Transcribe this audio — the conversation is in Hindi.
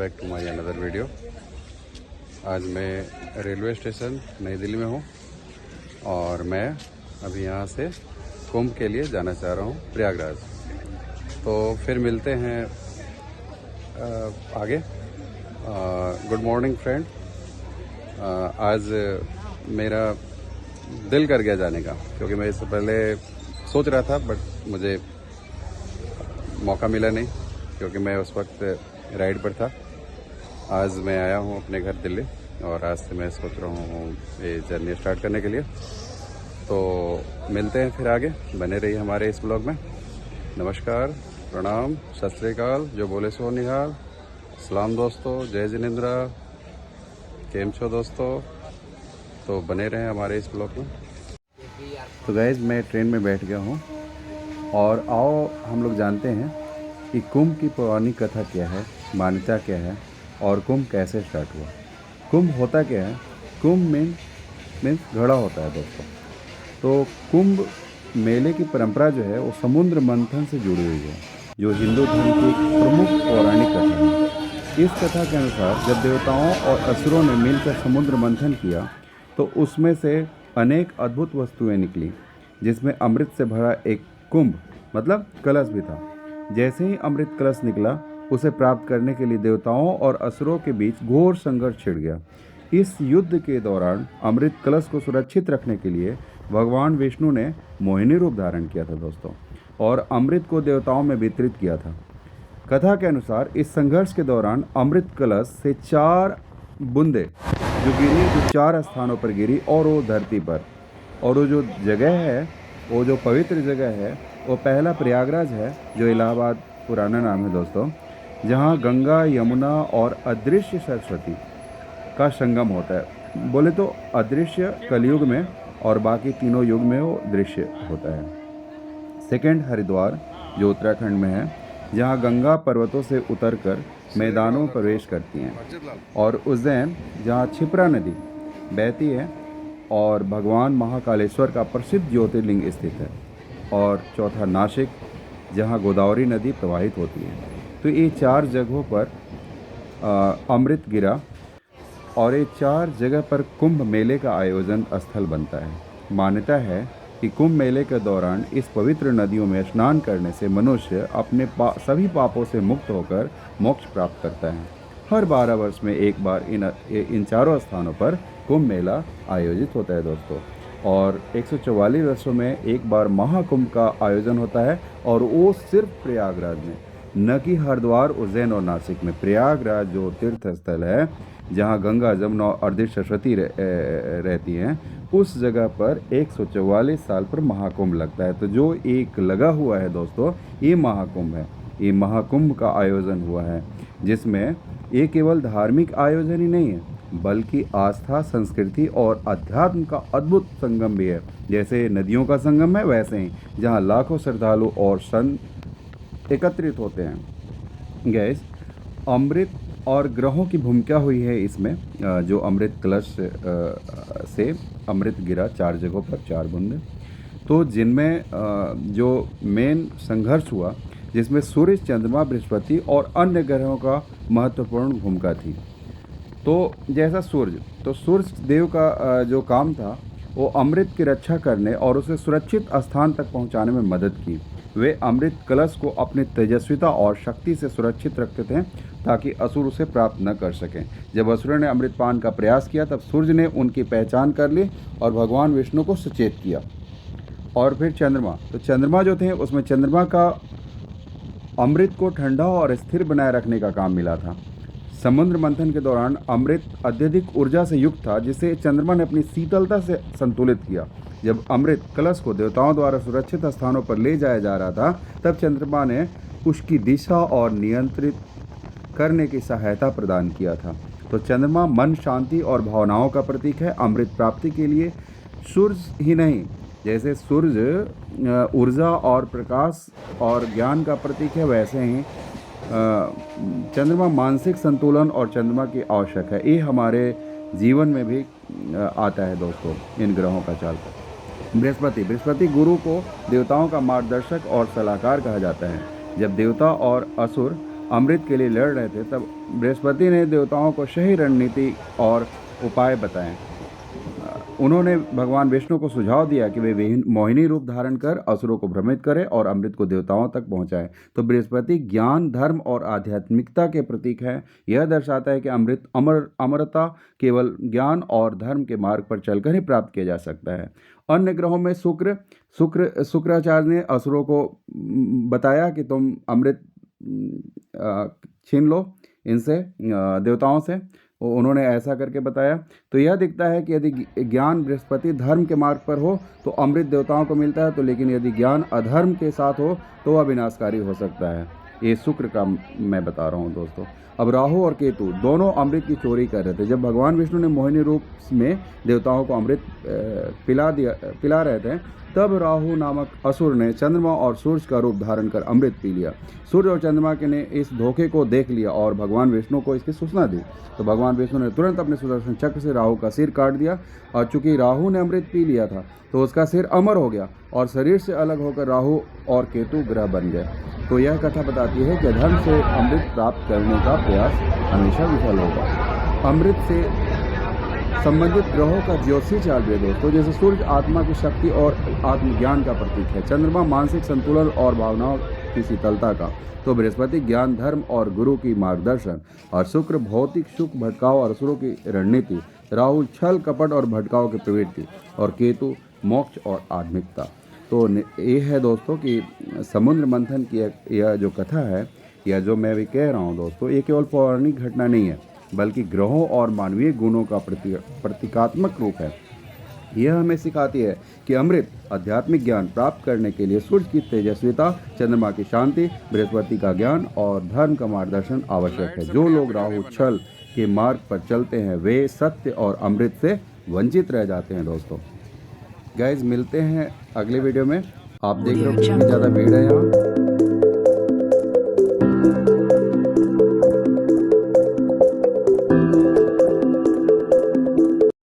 Back to my another video. आज मैं रेलवे स्टेशन नई दिल्ली में हूँ और मैं अभी यहाँ से कुंभ के लिए जाना चाह रहा हूँ प्रयागराज। तो फिर मिलते हैं आगे। Good morning friend. आज मेरा दिल कर गया जाने का, क्योंकि मैं इससे पहले सोच रहा था बट मुझे मौका मिला नहीं, क्योंकि मैं उस वक्त राइड पर था। आज मैं आया हूँ अपने घर दिल्ली और आज से मैं सोच रहा हूँ ये जर्नी स्टार्ट करने के लिए। तो मिलते हैं फिर आगे, बने रहिए हमारे इस ब्लॉग में। नमस्कार, प्रणाम, सत श्री अकाल, जो बोले सो निहाल, सलाम दोस्तों, जय जिनेंद्रा, केम छो दोस्तों। तो बने रहें हमारे इस ब्लॉग में। तो गाइज मैं ट्रेन में बैठ गया हूँ और आओ हम लोग जानते हैं कि कुंभ की पौराणिक कथा क्या है, मान्यता क्या है और कुंभ कैसे स्टार्ट हुआ। कुंभ होता क्या है? कुंभ मीन्स घड़ा होता है दोस्तों। तो कुंभ मेले की परंपरा जो है वो समुद्र मंथन से जुड़ी हुई है, जो हिंदू धर्म की एक प्रमुख पौराणिक कथा है। इस कथा के अनुसार जब देवताओं और असुरों ने मिलकर समुद्र मंथन किया तो उसमें से अनेक अद्भुत वस्तुएं निकली, जिसमें अमृत से भरा एक कुंभ मतलब कलश भी था। जैसे ही अमृत कलश निकला, उसे प्राप्त करने के लिए देवताओं और असुरों के बीच घोर संघर्ष छिड़ गया। इस युद्ध के दौरान अमृत कलश को सुरक्षित रखने के लिए भगवान विष्णु ने मोहिनी रूप धारण किया था दोस्तों, और अमृत को देवताओं में वितरित किया था। कथा के अनुसार इस संघर्ष के दौरान अमृत कलश से 4 बूंदें जो गिरी, जो 4 स्थानों पर गिरी, और वो धरती पर। और वो जो जगह है, वो जो पवित्र जगह है, वो पहला प्रयागराज है, जो इलाहाबाद पुराना नाम है दोस्तों, जहाँ गंगा, यमुना और अदृश्य सरस्वती का संगम होता है। बोले तो अदृश्य कलयुग में और बाकी तीनों युग में वो दृश्य होता है। सेकंड हरिद्वार, जो उत्तराखंड में है, जहाँ गंगा पर्वतों से उतरकर मैदानों में प्रवेश करती हैं। और उज्जैन, जहाँ क्षिप्रा नदी बहती है और भगवान महाकालेश्वर का प्रसिद्ध ज्योतिर्लिंग स्थित है। और चौथा नासिक, जहाँ गोदावरी नदी प्रवाहित होती है। तो ये 4 जगहों पर अमृत गिरा और ये 4 जगह पर कुंभ मेले का आयोजन स्थल बनता है। मान्यता है कि कुंभ मेले के दौरान इस पवित्र नदियों में स्नान करने से मनुष्य अपने सभी पापों से मुक्त होकर मोक्ष प्राप्त करता है। हर 12 वर्ष में एक बार इन चारों स्थानों पर कुंभ मेला आयोजित होता है दोस्तों। और 144 वर्षों में एक बार महाकुंभ का आयोजन होता है, और वो सिर्फ प्रयागराज में, न कि हरिद्वार, उज्जैन और नासिक में। प्रयागराज जो तीर्थ स्थल है, जहाँ गंगा, जमुना और अदृश्य सरस्वती रहती हैं, उस जगह पर 144 साल पर महाकुंभ लगता है। तो जो एक लगा हुआ है दोस्तों, ये महाकुंभ है। ये महाकुंभ का आयोजन हुआ है, जिसमें ये केवल धार्मिक आयोजन ही नहीं है, बल्कि आस्था, संस्कृति और अध्यात्म का अद्भुत संगम भी है। जैसे नदियों का संगम है, वैसे ही जहाँ लाखों श्रद्धालु और संत एकत्रित होते हैं। गैस, अमृत और ग्रहों की भूमिका हुई है इसमें। जो अमृत कलश से अमृत गिरा 4 जगहों पर, 4 बूंदे, तो जिनमें जो मेन संघर्ष हुआ, जिसमें सूर्य, चंद्रमा, बृहस्पति और अन्य ग्रहों का महत्वपूर्ण भूमिका थी। तो जैसा सूर्य, तो सूर्य देव का जो काम था वो अमृत की रक्षा करने और उसे सुरक्षित स्थान तक पहुंचाने में मदद की। वे अमृत कलश को अपनी तेजस्विता और शक्ति से सुरक्षित रखते थे, ताकि असुर उसे प्राप्त न कर सकें। जब असुरों ने अमृतपान का प्रयास किया, तब सूर्य ने उनकी पहचान कर ली और भगवान विष्णु को सचेत किया। और फिर चंद्रमा, तो चंद्रमा जो थे, उसमें चंद्रमा का अमृत को ठंडा और स्थिर बनाए रखने का काम मिला था। समुद्र मंथन के दौरान अमृत अत्यधिक ऊर्जा से युक्त था, जिसे चंद्रमा ने अपनी शीतलता से संतुलित किया। जब अमृत कलश को देवताओं द्वारा सुरक्षित स्थानों पर ले जाया जा रहा था, तब चंद्रमा ने उसकी दिशा और नियंत्रित करने की सहायता प्रदान किया था। तो चंद्रमा मन, शांति और भावनाओं का प्रतीक है। अमृत प्राप्ति के लिए सूर्य ही नहीं, जैसे सूर्य ऊर्जा और प्रकाश और ज्ञान का प्रतीक है, वैसे ही चंद्रमा मानसिक संतुलन और चंद्रमा की आवश्यक है। ये हमारे जीवन में भी आता है दोस्तों, इन ग्रहों का चाल पर। बृहस्पति गुरु को देवताओं का मार्गदर्शक और सलाहकार कहा जाता है। जब देवता और असुर अमृत के लिए लड़ रहे थे, तब बृहस्पति ने देवताओं को सही रणनीति और उपाय बताए। उन्होंने भगवान विष्णु को सुझाव दिया कि वे मोहिनी रूप धारण कर असुरों को भ्रमित करें और अमृत को देवताओं तक पहुंचाएं। तो बृहस्पति ज्ञान, धर्म और आध्यात्मिकता के प्रतीक है। यह दर्शाता है कि अमरता केवल ज्ञान और धर्म के मार्ग पर चलकर ही प्राप्त किया जा सकता है। अन्य ग्रहों में शुक्राचार्य ने असुरों को बताया कि तुम अमृत छीन लो इनसे, देवताओं से। उन्होंने ऐसा करके बताया। तो यह दिखता है कि यदि ज्ञान बृहस्पति धर्म के मार्ग पर हो तो अमृत देवताओं को मिलता है, तो लेकिन यदि ज्ञान अधर्म के साथ हो तो वह विनाशकारी हो सकता है। ये शुक्र का मैं बता रहा हूँ दोस्तों। अब राहु और केतु दोनों अमृत की चोरी कर रहे थे। जब भगवान विष्णु ने मोहिनी रूप में देवताओं को अमृत पिला रहे थे, तब राहु नामक असुर ने चंद्रमा और सूर्य का रूप धारण कर अमृत पी लिया। सूर्य और चंद्रमा के ने इस धोखे को देख लिया और भगवान विष्णु को इसकी सूचना दी। तो भगवान विष्णु ने तुरंत अपने सुदर्शन चक्र से राहु का सिर काट दिया, और चूंकि राहु ने अमृत पी लिया था तो उसका सिर अमर हो गया और शरीर से अलग होकर राहु और केतु ग्रह बन गए। तो यह कथा बताती है कि अधर्म से अमृत प्राप्त करने का प्रयास हमेशा विफल होगा। अमृत से संबंधित ग्रहों का ज्योतिषी चाल भी है दोस्तों। जैसे सूर्य आत्मा की शक्ति और आत्मज्ञान का प्रतीक है, चंद्रमा मानसिक संतुलन और भावनाओं की शीतलता का, तो बृहस्पति ज्ञान, धर्म और गुरु की मार्गदर्शन, और शुक्र भौतिक सुख, भटकाव और असुरों की रणनीति, राहु छल कपट और भटकाव की प्रवृत्ति, और केतु मोक्ष और आध्यात्मिकता। तो ये है दोस्तों कि समुद्र मंथन की यह जो कथा है, या जो मैं भी कह रहा हूँ दोस्तों, ये केवल पौराणिक घटना नहीं है, बल्कि ग्रहों और मानवीय गुणों का प्रतीकात्मक रूप है। यह हमें सिखाती है कि अमृत आध्यात्मिक ज्ञान प्राप्त करने के लिए सूर्य की तेजस्विता, चंद्रमा की शांति, बृहस्पति का ज्ञान और धर्म का मार्गदर्शन आवश्यक है। जो लोग राहु छल के मार्ग पर चलते हैं वे सत्य और अमृत से वंचित रह जाते हैं दोस्तों। गाइज, मिलते हैं अगले वीडियो में। आप देख रहे हो कितनी ज़्यादा भीड़ है यहाँ।